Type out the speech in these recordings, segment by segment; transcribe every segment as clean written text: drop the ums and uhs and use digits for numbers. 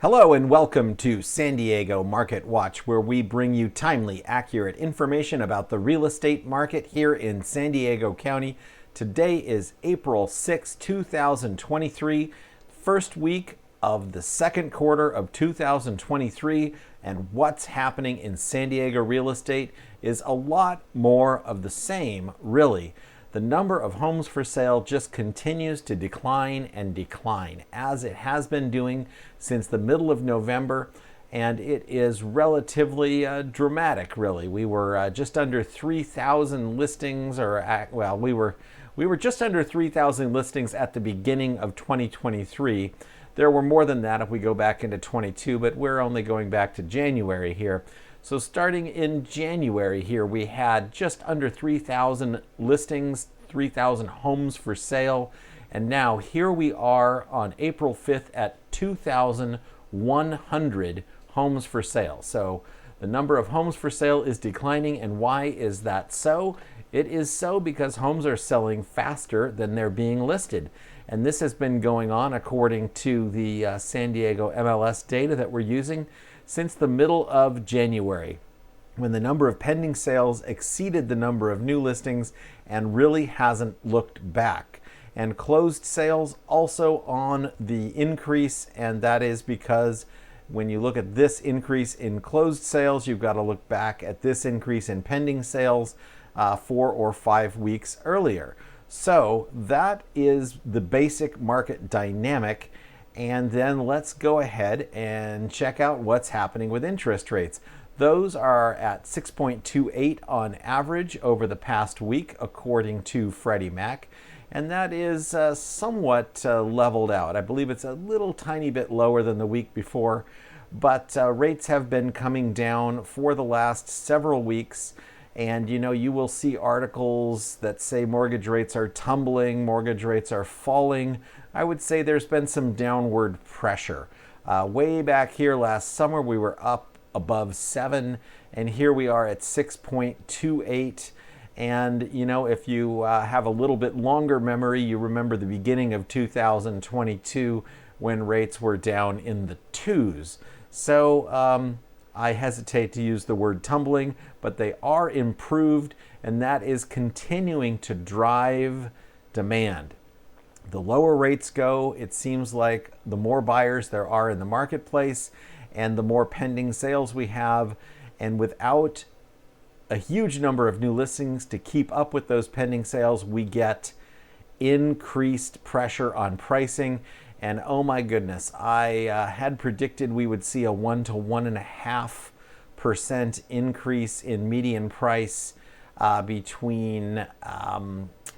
Hello and welcome to San Diego Market Watch, where we bring you timely, accurate information about the real estate market here in San Diego County. Today is April 6, 2023, first week of the second quarter of 2023, and what's happening in San Diego real estate is a lot more of the same, really. The number of homes for sale just continues to decline and decline, as it has been doing since the middle of November, and it is relatively dramatic, really. We were just under 3,000 listings, we were just under 3,000 listings at the beginning of 2023. There were more than that if we go back into 22, but we're only going back to January here. So starting in January here, we had just under 3,000 listings, 3,000 homes for sale. And now here we are on April 5th at 2,100 homes for sale. So the number of homes for sale is declining. And why is that so? It is so because homes are selling faster than they're being listed. And this has been going on according to the San Diego MLS data that we're using since the middle of January, when the number of pending sales exceeded the number of new listings and really hasn't looked back. And closed sales also on the increase, and that is because when you look at this increase in closed sales, you've got to look back at this increase in pending sales 4 or 5 weeks earlier. So that is the basic market dynamic. And then let's go ahead and check out what's happening with interest rates. Those are at 6.28 on average over the past week, according to Freddie Mac. And that is somewhat leveled out. I believe it's a little tiny bit lower than the week before, but rates have been coming down for the last several weeks. And you will see articles that say mortgage rates are tumbling, mortgage rates are falling. I would say there's been some downward pressure. Way back here last summer, we were up above 7, and here we are at 6.28. And if you have a little bit longer memory, you remember the beginning of 2022 when rates were down in the 2s. So I hesitate to use the word tumbling, but they are improved, and that is continuing to drive demand. The lower rates go, it seems like the more buyers there are in the marketplace and the more pending sales we have. And without a huge number of new listings to keep up with those pending sales, we get increased pressure on pricing. And oh my goodness, I had predicted we would see a 1 to 1.5% increase in median price between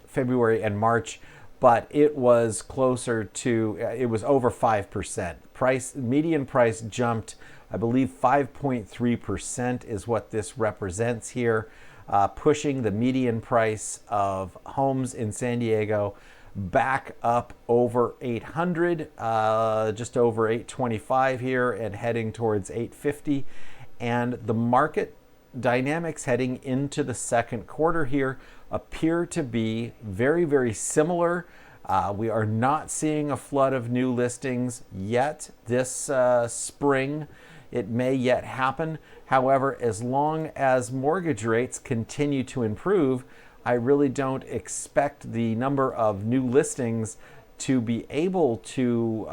February and March, but it was closer to, it was over 5%. Median price jumped, I believe 5.3% is what this represents here, pushing the median price of homes in San Diego back up over 800, just over 825 here, and heading towards 850. And the market dynamics heading into the second quarter here appear to be very, very similar. We are not seeing a flood of new listings yet this spring. It may yet happen. However, as long as mortgage rates continue to improve, I really don't expect the number of new listings to be able to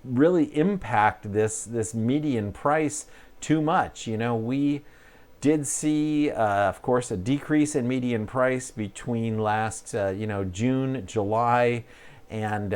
really impact this median price too much. We did see, of course, a decrease in median price between last, June, July, and,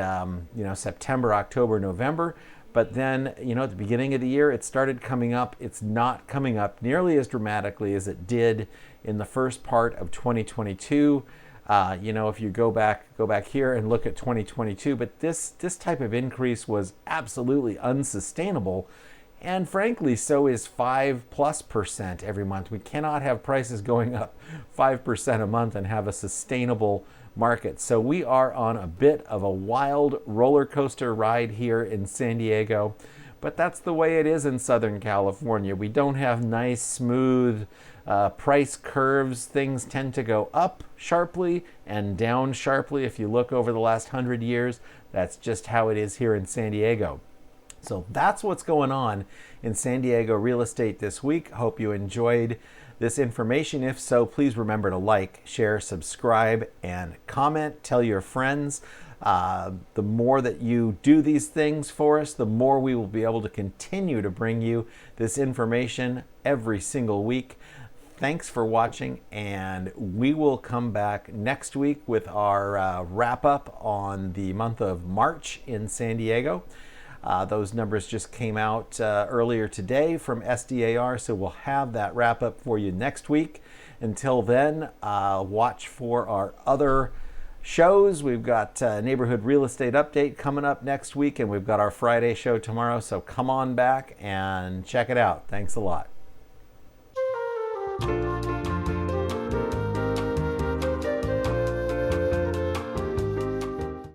September, October, November. But then, at the beginning of the year, it started coming up. It's not coming up nearly as dramatically as it did in the first part of 2022. If you go back here and look at 2022, but this type of increase was absolutely unsustainable. And frankly, so is 5+% every month. We cannot have prices going up 5% a month and have a sustainable market. So we are on a bit of a wild roller coaster ride here in San Diego. But that's the way it is in Southern California. We don't have nice, smooth price curves. Things tend to go up sharply and down sharply. If you look over the last 100 years, that's just how it is here in San Diego. So that's what's going on in San Diego real estate this week. Hope you enjoyed this information. If so, please remember to like, share, subscribe, and comment. Tell your friends. The more that you do these things for us, the more we will be able to continue to bring you this information every single week. Thanks for watching, and we will come back next week with our wrap up on the month of March in San Diego. Those numbers just came out earlier today from SDAR, so we'll have that wrap up for you next week. Until then, watch for our other shows. We've got Neighborhood Real Estate Update coming up next week, and we've got our Friday show tomorrow, so come on back and check it out. Thanks a lot.